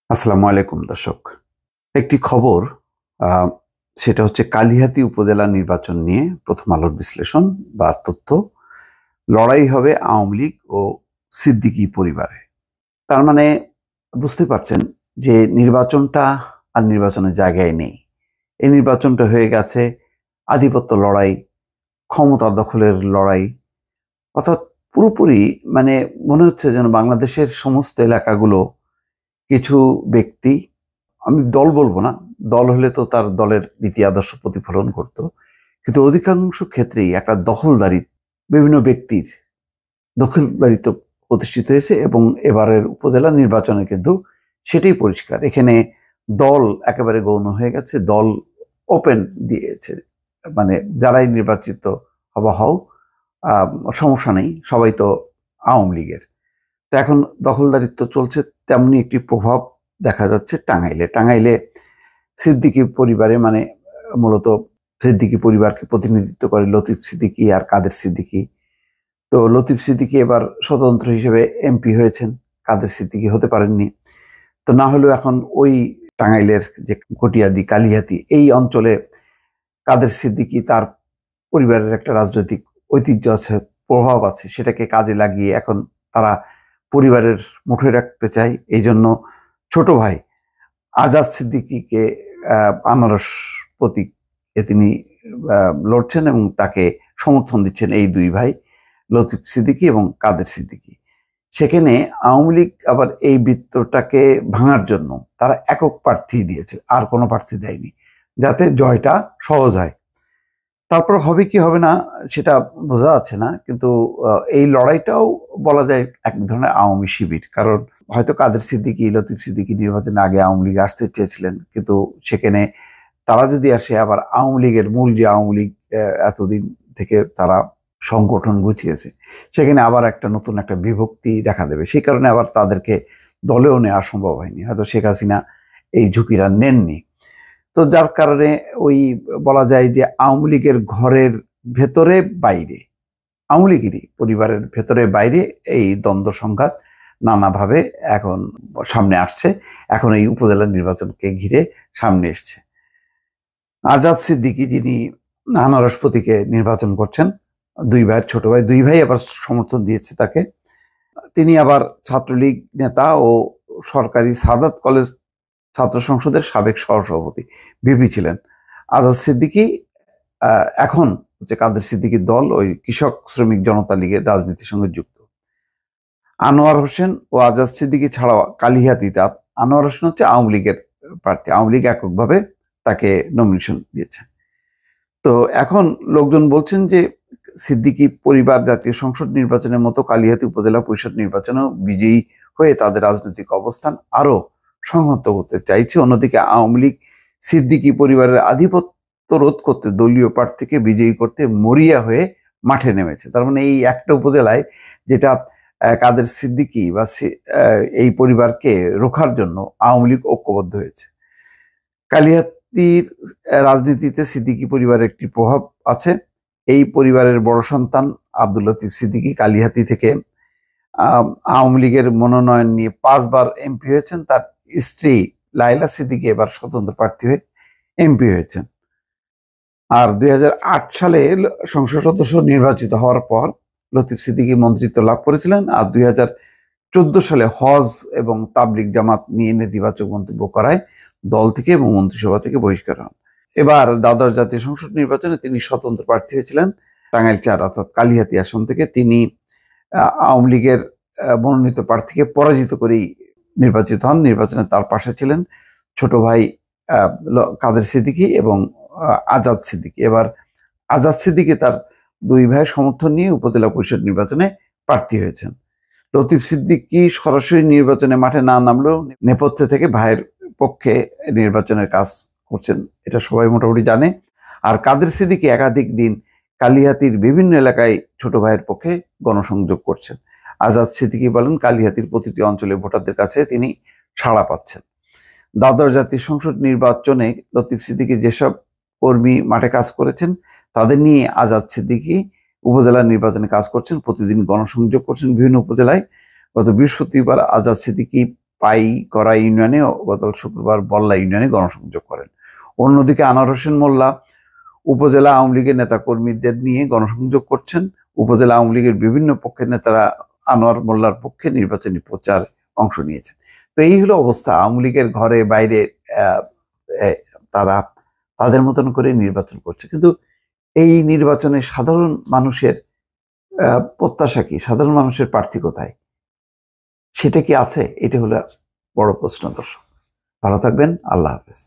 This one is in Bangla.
আসসালামু আলাইকুম দর্শক। একটি খবর আহ, সেটা হচ্ছে কালিহাতী উপজেলা নির্বাচন নিয়ে প্রথম আলোর বিশ্লেষণ বা তথ্য। লড়াই হবে আওয়ামী লীগ ও সিদ্দিকী পরিবারে। তার মানে বুঝতে পারছেন যে নির্বাচনটা আর নির্বাচনের জায়গায় নেই। এই নির্বাচনটা হয়ে গেছে আধিপত্য লড়াই, ক্ষমতা দখলের লড়াই। অর্থাৎ পুরোপুরি মানে মনে হচ্ছে যেন বাংলাদেশের সমস্ত এলাকাগুলো কিছু ব্যক্তি, আমি দল বলবো না, দল হলে তো তার দলের নীতি আদর্শ প্রতিফলন করত, কিন্তু অধিকাংশ ক্ষেত্রেই একটা দখলদারি, বিভিন্ন ব্যক্তির দখলদারিত্ব প্রতিষ্ঠিত হয়েছে। এবং এবারের উপজেলা নির্বাচনে কিন্তু সেটাই পরিষ্কার। এখানে দল একেবারে গৌণ হয়ে গেছে, দল ওপেন দিয়েছে, মানে যারাই নির্বাচিত হওয়া হও, সমস্যা নেই, সবাই তো আওয়ামী লীগের। তো এখন দখলদারিত্ব চলছে। তেমনি একটি প্রভাব দেখা যাচ্ছে টাঙ্গাইলে সিদ্দিকী পরিবারে, মানে মূলত সিদ্দিকী পরিবারকে প্রতিনিধিত্ব করে লতিফ সিদ্দিকী আর কাদের সিদ্দিকী। তো লতিফ সিদ্দিকী এবার স্বতন্ত্র হিসেবে এমপি হয়েছেন, কাদের সিদ্দিকী হতে পারেননি। তো না হলেও এখন ওই টাঙ্গাইলের যে কটিয়াদি কালিহাতী এই অঞ্চলে কাদের সিদ্দিকী, তার পরিবারের একটা রাজনৈতিক ঐতিহ্য আছে, প্রভাব আছে, সেটাকে কাজে লাগিয়ে এখন তারা পরিবারের মুঠোয় রাখতে চায়। এই জন্য ছোট ভাই আজাদ সিদ্দিকীকে আনারস প্রতীক তিনি লড়ছেন এবং তাকে সমর্থন দিচ্ছেন এই দুই ভাই, লতিফ সিদ্দিকী এবং কাদের সিদ্দিকী। সেখানে আওয়ামী লীগ আবার এই বৃত্তটাকে ভাঙার জন্য তারা একক প্রার্থী দিয়েছে, আর কোনো প্রার্থী দেয়নি, যাতে জয়টা সহজ হয়। তারপর হবে কি হবে না সেটা বোঝা যাচ্ছে না, কিন্তু এই লড়াইটাও বলা যায় এক ধরনের আওয়ামী শিবির। কারণ হয়তো কাদের সিদ্দিকী, লতিফ সিদ্দিকী নির্বাচনের আগে আওয়ামী লীগ আসতে চেয়েছিলেন, কিন্তু সেখানে তারা যদি আসে, আবার আওয়ামী লীগের মূল যে আওয়ামী লীগ এতদিন থেকে তারা সংগঠন গুছিয়েছে, সেখানে আবার একটা নতুন একটা বিভক্তি দেখা দেবে। সেই কারণে আবার তাদেরকে দলেও নেওয়া সম্ভব হয়নি, হয়তো শেখ হাসিনা এই ঝুঁকিটা নেননি। তো যার কারণে ওই বলা যায় যে আওয়ামী লীগের ঘরের ভেতরে বাইরে, আওয়ামী লীগেরই পরিবারের ভেতরে বাইরে এই দ্বন্দ্ব সংঘাত নানাভাবে এখন সামনে আসছে। এখন এই উপজেলা নির্বাচনকে ঘিরে সামনে এসছে। আজাদ সিদ্দিকী, যিনি আনারস প্রতীকে নির্বাচন করছেন, দুই ভাইয়ের ছোট ভাই, দুই ভাই আবার সমর্থন দিয়েছে তাকে। তিনি আবার ছাত্রলীগ নেতা ও সরকারি সাদাত কলেজ ছাত্র সংসদের সাবেক সহসভাপতি, ভিপি ছিলেন। আজাদ সিদ্দিকী এখন হচ্ছে কাদের সিদ্দিকীর দল ওই কৃষক শ্রমিক জনতা লীগের রাজনীতির সঙ্গে যুক্ত। আনোয়ার হোসেন ও আজাদ সিদ্দিকী ছাড়াও কালিহাতীতে আনোয়ার হোসেন হচ্ছে আওয়ামী লীগের প্রার্থী, আওয়ামী লীগ এককভাবে তাকে নমিনেশন দিয়েছে। তো এখন লোকজন বলছেন যে সিদ্দিকী পরিবার জাতীয় সংসদ নির্বাচনের মতো কালিহাতী উপজেলা পরিষদ নির্বাচনেও বিজয়ী হয়ে তাদের রাজনৈতিক অবস্থান আরো সংহত করতে চাইছে। অন্যদিকে আওয়ামী লীগ সিদ্দিকী পরিবারের আধিপত্য রোধ করতে দলীয় প্রার্থীকে বিজয়ী করতে মরিয়া হয়ে মাঠে নেমেছে। তার মানে এই একটা উপজেলায় যেটা কাদের সিদ্দিকী বা এই পরিবারকে রোখার জন্য আওয়ামী লীগ ঐক্যবদ্ধ হয়েছে। কালিহাতীর রাজনীতিতে সিদ্দিকী পরিবারের একটি প্রভাব আছে। এই পরিবারের বড় সন্তান আব্দুল লতিফ সিদ্দিকী কালিহাতী থেকে আওয়ামী লীগের মনোনয়ন নিয়ে 5 বার এমপি হয়েছেন। তার স্ত্রী লাইলা সিদ্দিকী এবার স্বতন্ত্র প্রার্থী হয়ে এমপি হয়েছেন। আর 2008 সালে সংসদ সদস্য নির্বাচিত হওয়ার পর লতিফ সিদ্দিকী মন্ত্রিত্ব লাভ করেছিলেন। আর 2014 সালে হজ এবং তাবলিগ জামাত নিয়ে নেতিবাচক মন্তব্য করায় দল থেকে এবং মন্ত্রিসভা থেকে বহিষ্কার হন। এবার দ্বাদশ জাতীয় সংসদ নির্বাচনে তিনি স্বতন্ত্র প্রার্থী হয়েছিলেন টাঙ্গাইল 4 অর্থাৎ কালিহাতী আসন থেকে। তিনি আওয়ামী লীগের মনোনীত প্রার্থীকে পরাজিত করেই নির্বাচিত হন। নির্বাচনে তার পাশে ছিলেন ছোট ভাই কাদের সিদ্দিকী এবং আজাদ সিদ্দিকী। এবার আজাদ সিদ্দিকী তার দুই ভাইয়ের সমর্থন নিয়ে উপজেলা পরিষদ নির্বাচনে প্রার্থী হয়েছেন। লতিফ সিদ্দিকী সরাসরি নির্বাচনে মাঠে না নামলেও নেপথ্যে থেকে ভাইয়ের পক্ষে নির্বাচনের কাজ করছেন, এটা সবাই মোটামুটি জানে। আর কাদের সিদ্দিকী একাধিক দিন কালিহাতীর বিভিন্ন এলাকায় ছোট ভাইয়ের পক্ষে গণসংযোগ করছেন। আজাদ সিদ্দিকী বলেন, কালিহাতীর প্রতিটি অঞ্চলে ভোটারদের কাছে তিনি সাড়া পাচ্ছেন। দ্বাদশ জাতীয় সংসদ নির্বাচনে লতিফ সিদ্দিকী যেসব কর্মী মাঠে কাজ করেছেন তাদের নিয়ে আজাদ সিদ্দিকী উপজেলা নির্বাচনে কাজ করছেন, প্রতিদিন গণসংযোগ করছেন বিভিন্ন উপজেলায়। গত বৃহস্পতিবার আজাদ সিদ্দিকী পাই করা ইউনিয়নে গত শুক্রবার বল্লা ইউনিয়নে গণসংযোগ করেন। অন্যদিকে আনোয়ার হোসেন মোল্লা উপজেলা আওয়ামী লীগের নেতাকর্মীদের নিয়ে গণসংযোগ করছেন। উপজেলা আওয়ামী লীগের বিভিন্ন পক্ষের নেতারা আনোয়ার মোল্লার পক্ষে নির্বাচনী প্রচার অংশ নিয়েছেন। তো এই হলো অবস্থা। আওয়ামী লীগের ঘরে বাইরে তারা তাদের মতন করে নির্বাচন করছে, কিন্তু এই নির্বাচনে সাধারণ মানুষের প্রত্যাশা কি, সাধারণ মানুষের প্রার্থী কোথায়, সেটা কি আছে? এটা হলো বড় প্রশ্ন। দর্শক ভালো থাকবেন, আল্লাহ হাফেজ।